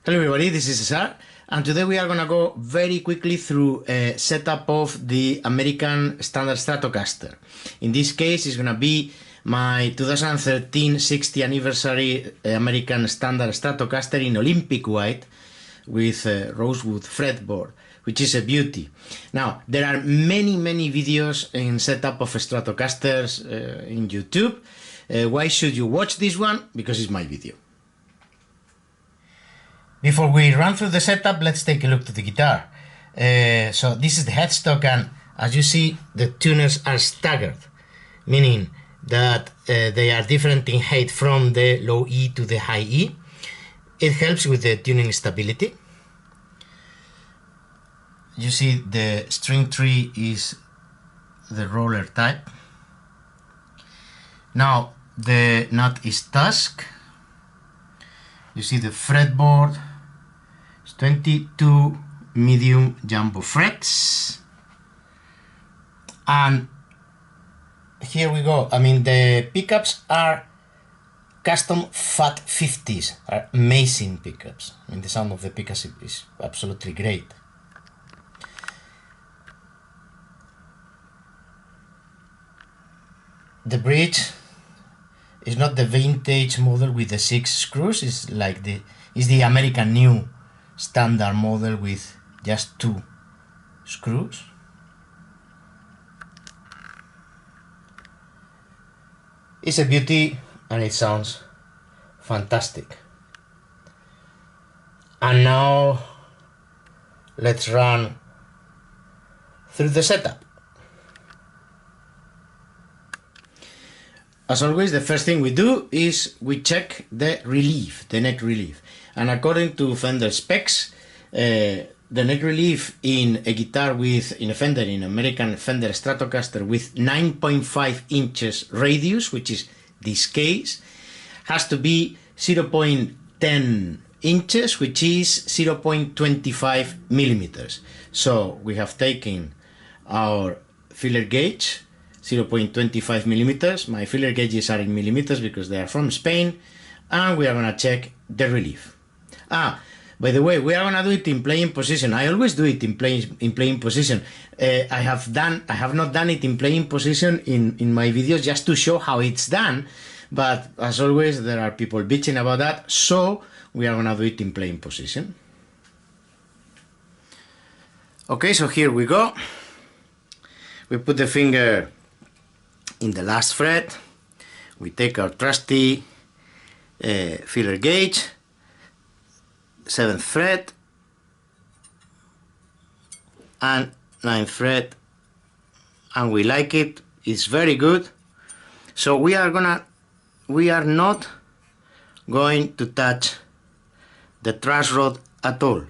Hello everybody, this is Cesar, and today we are going to go very quickly through a setup of the American Standard Stratocaster. In this case, it's going to be my 2013 60th anniversary American Standard Stratocaster in Olympic white with rosewood fretboard, which is a beauty. Now, there are many videos in setup of Stratocasters in YouTube. Why should you watch this one? Because it's my video. Before we run through the setup, let's take a look to the guitar. So this is the headstock, and as you see, the tuners are staggered, meaning that they are different in height from the low E to the high E. It helps with the tuning stability. You see the string tree is the roller type. Now the nut is tusk. You see the fretboard, it's 22 medium jumbo frets, and here we go. I mean, the pickups are custom Fat 50s, are amazing pickups. I mean, the sound of the pickups is absolutely great. The bridge is not the vintage model with the 6 screws. It's like the American new standard model with just 2 screws. It's a beauty and it sounds fantastic. And now let's run through the setup. As always, the first thing we do is we check the relief, the neck relief. And according to Fender specs, the neck relief in a guitar in a Fender, in American Fender Stratocaster with 9.5 inches radius, which is this case, has to be 0.10 inches, which is 0.25 millimeters. So we have taken our filler gauge, 0.25 millimeters. My filler gauges are in millimeters because they are from Spain, and we are going to check the relief. By the way, we are going to do it in playing position. I always do it in playing position. I have not done it in playing position in my videos just to show how it's done, but as always there are people bitching about that, so we are going to do it in playing position. Okay, so here we go. We put the finger in the last fret, we take our trusty filler gauge, 7th fret and 9th fret, and we like it. It's very good. So we are not going to touch the truss rod at all.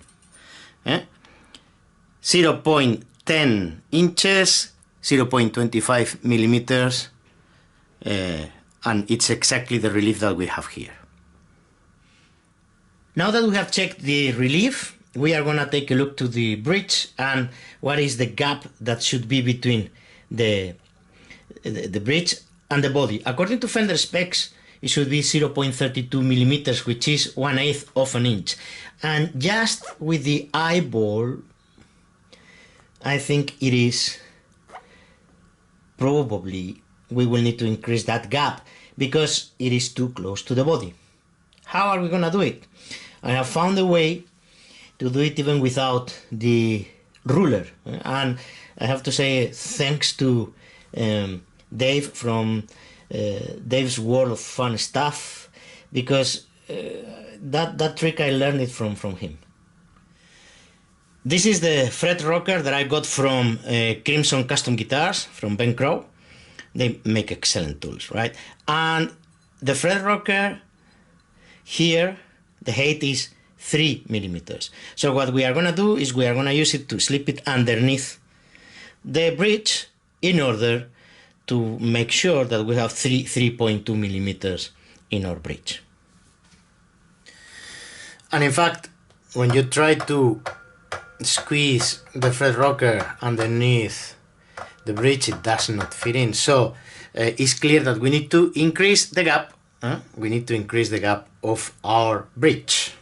0.10 inches, 0.25 millimeters, and it's exactly the relief that we have here. Now that we have checked the relief, we are going to take a look to the bridge and what is the gap that should be between the bridge and the body. According to Fender specs, it should be 0.32 millimeters, which is 1/8 of an inch. And just with the eyeball, I think it is probably we will need to increase that gap because it is too close to the body. How are we going to do it? I have found a way to do it even without the ruler, and I have to say thanks to Dave from Dave's World of Fun Stuff, because that trick I learned it from him. This is the fret rocker that I got from Crimson Custom Guitars from Ben Crow. They make excellent tools, right? And the fret rocker here, the height is 3 millimeters. So what we are going to do is we are going to use it to slip it underneath the bridge in order to make sure that we have 3.2 millimeters in our bridge. And in fact, when you try to squeeze the fret rocker underneath the bridge, it does not fit in. So it's clear that we need to increase the gap. We need to increase the gap of our bridge.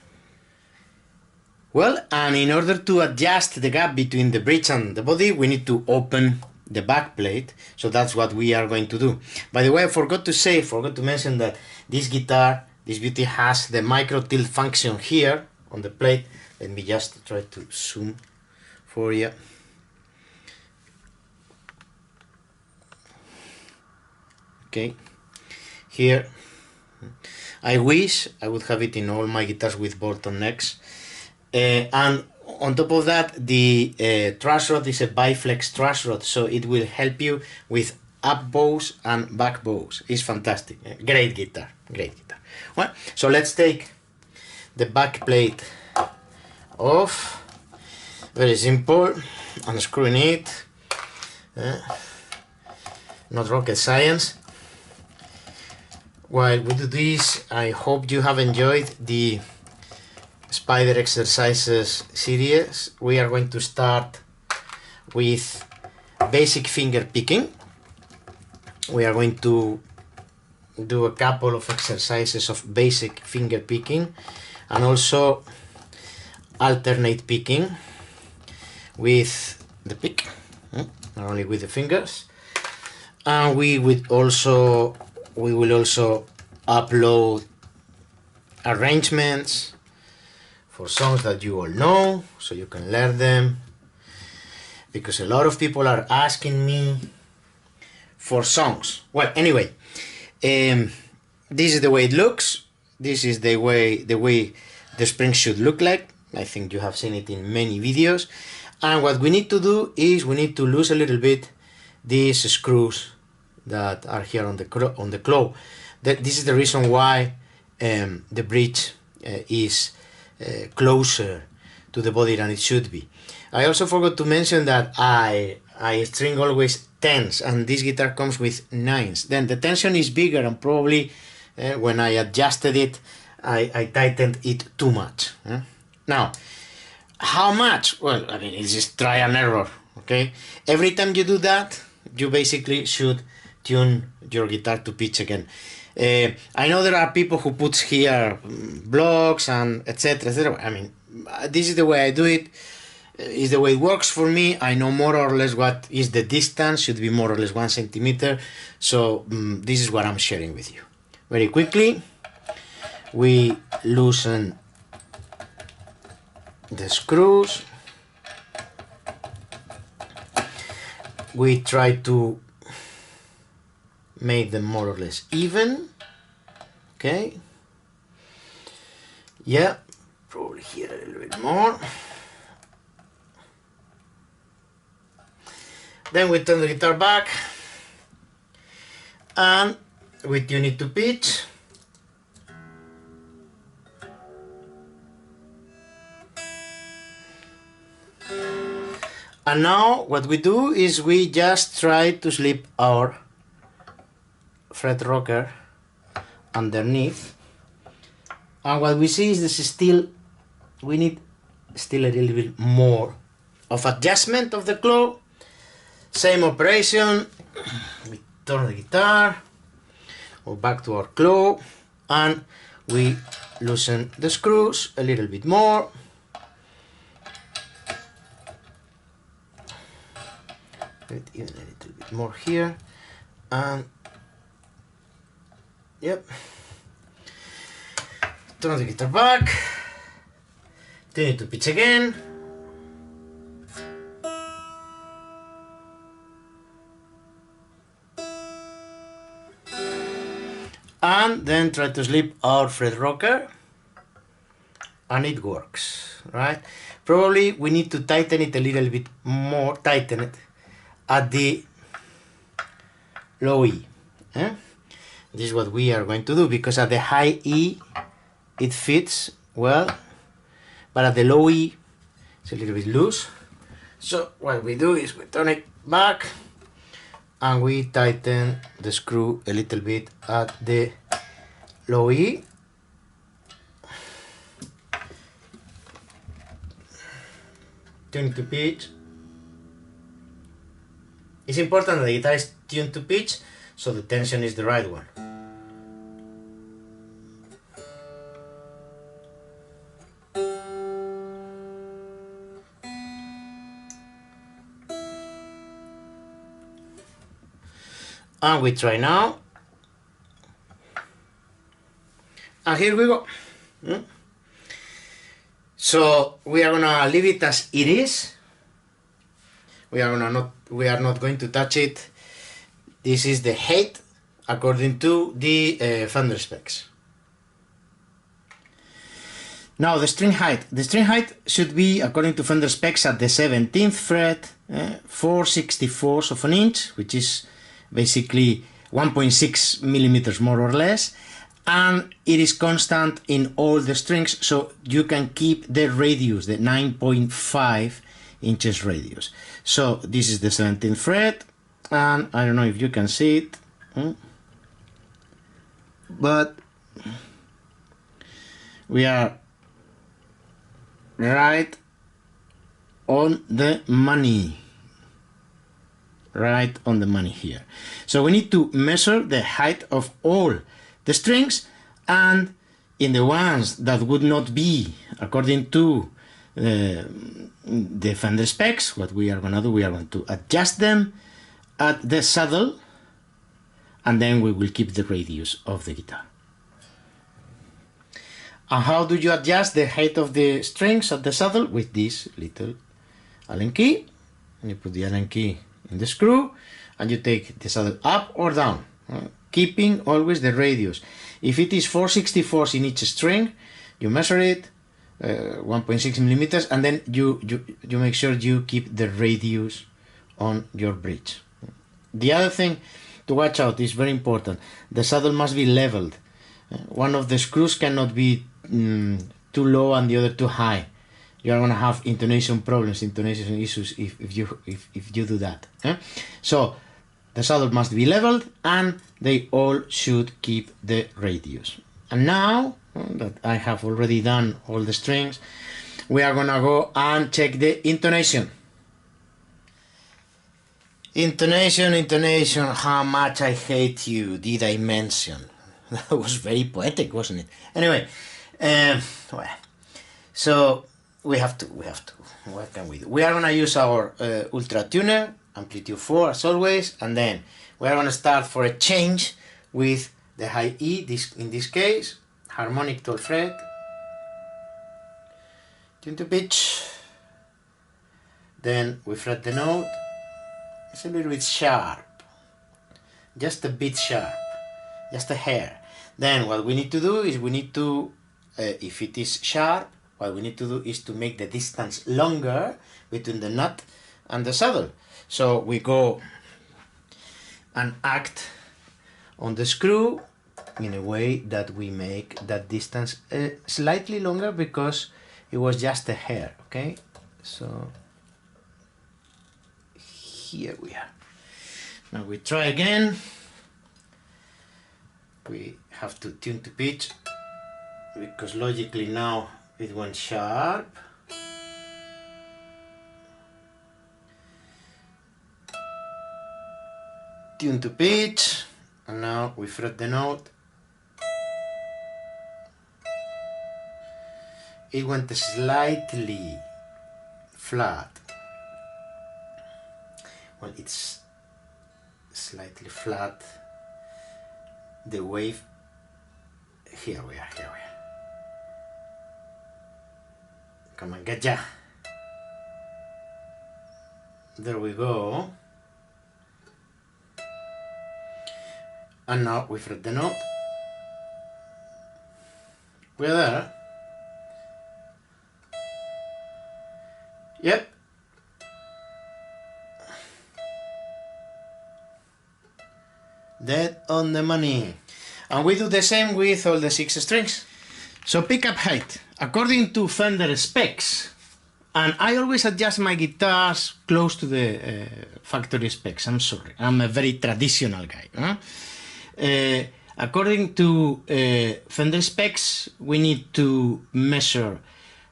Well, and in order to adjust the gap between the bridge and the body, we need to open the back plate. So that's what we are going to do. By the way, I forgot to mention that this guitar, this beauty, has the micro tilt function here on the plate. Let me just try to zoom for you. Okay, here. I wish I would have it in all my guitars with bottlenecks. And on top of that, the truss rod is a biflex truss rod, so it will help you with up bows and back bows. It's fantastic. Great guitar, great guitar. Well, so let's take the back plate off. Very simple. Unscrewing it. Not rocket science. While we do this, I hope you have enjoyed the Spider exercises series. We are going to start with basic finger picking. We are going to do a couple of exercises of basic finger picking and also alternate picking with the pick, not only with the fingers. And we will also upload arrangements for songs that you all know, so you can learn them, because a lot of people are asking me for songs. Well, anyway, this is the way it looks. This is the way the spring should look like. I think you have seen it in many videos. And what we need to do is we need to lose a little bit these screws that are here on the claw. This is the reason why the bridge is closer to the body than it should be. I also forgot to mention that I string always 10s, and this guitar comes with 9s. Then the tension is bigger, and probably when I adjusted it, I tightened it too much. Now, how much? Well, I mean, it's just try and error, okay? Every time you do that, you basically should tune your guitar to pitch again. I know there are people who put here blocks and etc, etc. I mean, this is the way I do it. Is the way it works for me. I know more or less what is the distance, should be more or less 1 centimeter. So this is what I'm sharing with you. Very quickly, we loosen the screws. We try to make them more or less even. Okay. Yeah, probably here a little bit more. Then we turn the guitar back and we tune it to pitch. And now what we do is we just try to slip our fret rocker underneath, and what we see is we need still a little bit more of adjustment of the claw. Same operation, we turn the guitar, go back to our claw, and we loosen the screws a little bit more. Even a little bit more here, and yep, turn the guitar back, tune it to pitch again, and then try to slip our fret rocker, and it works, right? Probably we need to tighten it a little bit more, tighten it at the low E. This is what we are going to do, because at the high E it fits well, but at the low E it's a little bit loose. So what we do is we turn it back and we tighten the screw a little bit at the low E. Tune to pitch. It's important that the guitar is tuned to pitch, so the tension is the right one. And we try now. And here we go. So we are gonna leave it as it is. We are not going to touch it. This is the height according to the Fender specs. Now the string height. The string height should be, according to Fender specs, at the 17th fret, 4/64 of an inch, which is basically 1.6 millimeters more or less, and it is constant in all the strings, so you can keep the radius, the 9.5 inches radius. So this is the 17th fret, and I don't know if you can see it, but we are right on the money. Right on the money here. So we need to measure the height of all the strings, and in the ones that would not be according to the Fender specs, what we are gonna do, we are going to adjust them at the saddle, and then we will keep the radius of the guitar. And how do you adjust the height of the strings at the saddle? With this little Allen key. And you put the Allen key in the screw, and you take the saddle up or down, keeping always the radius. If it is 4/64 in each string, you measure it, 1.6 millimeters, and then you make sure you keep the radius on your bridge. The other thing to watch out is very important. The saddle must be leveled. One of the screws cannot be too low and the other too high. You are going to have intonation problems, intonation issues if you do that. So the saddle must be leveled, and they all should keep the radius. And now that I have already done all the strings, we are going to go and check the intonation. Intonation, how much I hate you, did I mention? That was very poetic, wasn't it? Anyway, well, so we have to, what can we do? We are going to use our Ultra Tuner, Amplitude 4 as always, and then we are going to start for a change with the high E, in this case, harmonic 12th fret, tune to pitch, then we fret the note, it's a little bit sharp, just a bit sharp, just a hair. Then what we need to do is we need to, if it is sharp, what we need to do is to make the distance longer between the nut and the saddle. So we go and act on the screw in a way that we make that distance slightly longer, because it was just a hair, okay? So here we are. Now we try again. We have to tune to pitch, because logically now it went sharp. Tune to pitch, and now we fret the note. It went slightly flat. Well, it's slightly flat. The wave, here we are. Come on, get ya. There we go. And now we fret the note. We're there. Yep. Dead on the money. And we do the same with all the 6 strings. So pickup height, according to Fender specs, and I always adjust my guitars close to the factory specs, I'm sorry, I'm a very traditional guy. According to Fender specs, we need to measure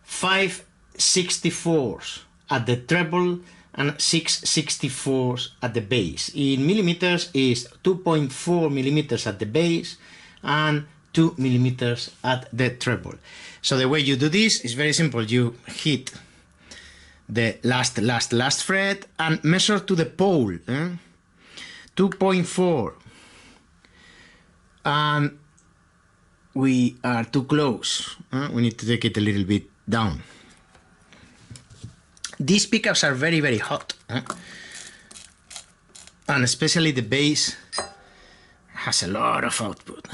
5/64 at the treble and 6/64 at the bass. In millimeters is 2.4 millimeters at the bass and 2 millimeters at the treble. So the way you do this is very simple. You hit the last fret and measure to the pole. 2.4, and we are too close. We need to take it a little bit down. These pickups are very, very hot, and especially the bass has a lot of output.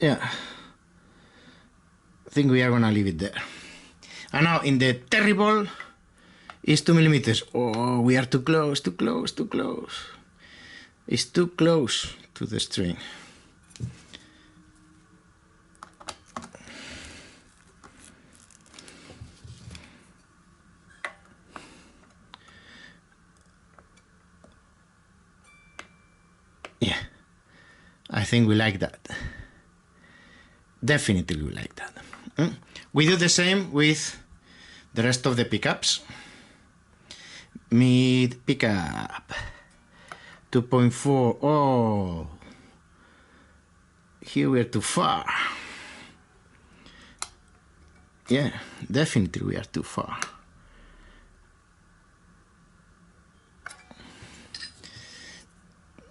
Yeah, I think we are gonna leave it there. And now in the terrible is 2 millimeters. Oh, we are too close, too close, too close. It's too close to the string. Yeah, I think we like that. Definitely we like that. We do the same with the rest of the pickups. Mid pickup 2.4. Oh, here we are too far. Yeah, definitely we are too far.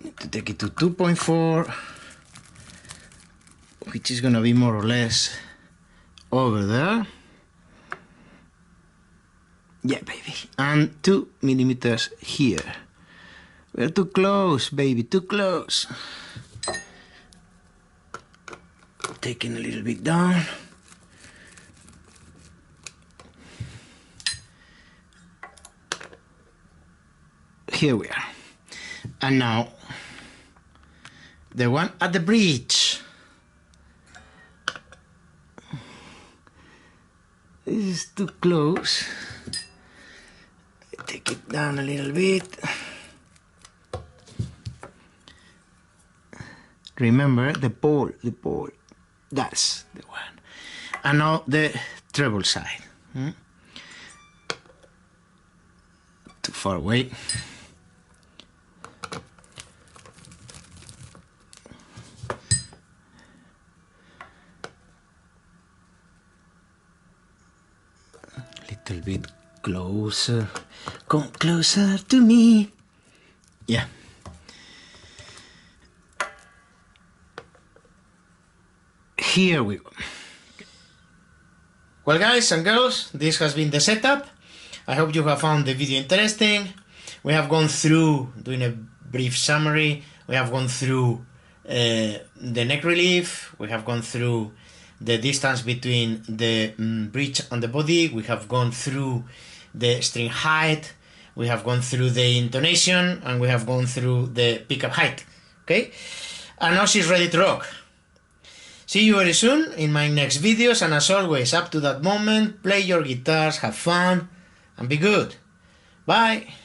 Need to take it to 2.4, which is gonna be more or less over there. Yeah, baby. And 2 millimeters here. We're too close, baby, too close. Taking a little bit down. Here we are. And now, the one at the bridge. This is too close. Take it down a little bit. Remember the pole, that's the one. And now the treble side. Too far away. Little bit closer. Come closer to me. Yeah. Here we go. Well, guys and girls, this has been the setup. I hope you have found the video interesting. We have gone through, doing a brief summary, we have gone through the neck relief, we have gone through the distance between the bridge and the body, we have gone through the string height, we have gone through the intonation, and we have gone through the pickup height. Okay? And now she's ready to rock. See you very soon in my next videos, and as always, up to that moment, play your guitars, have fun, and be good. Bye!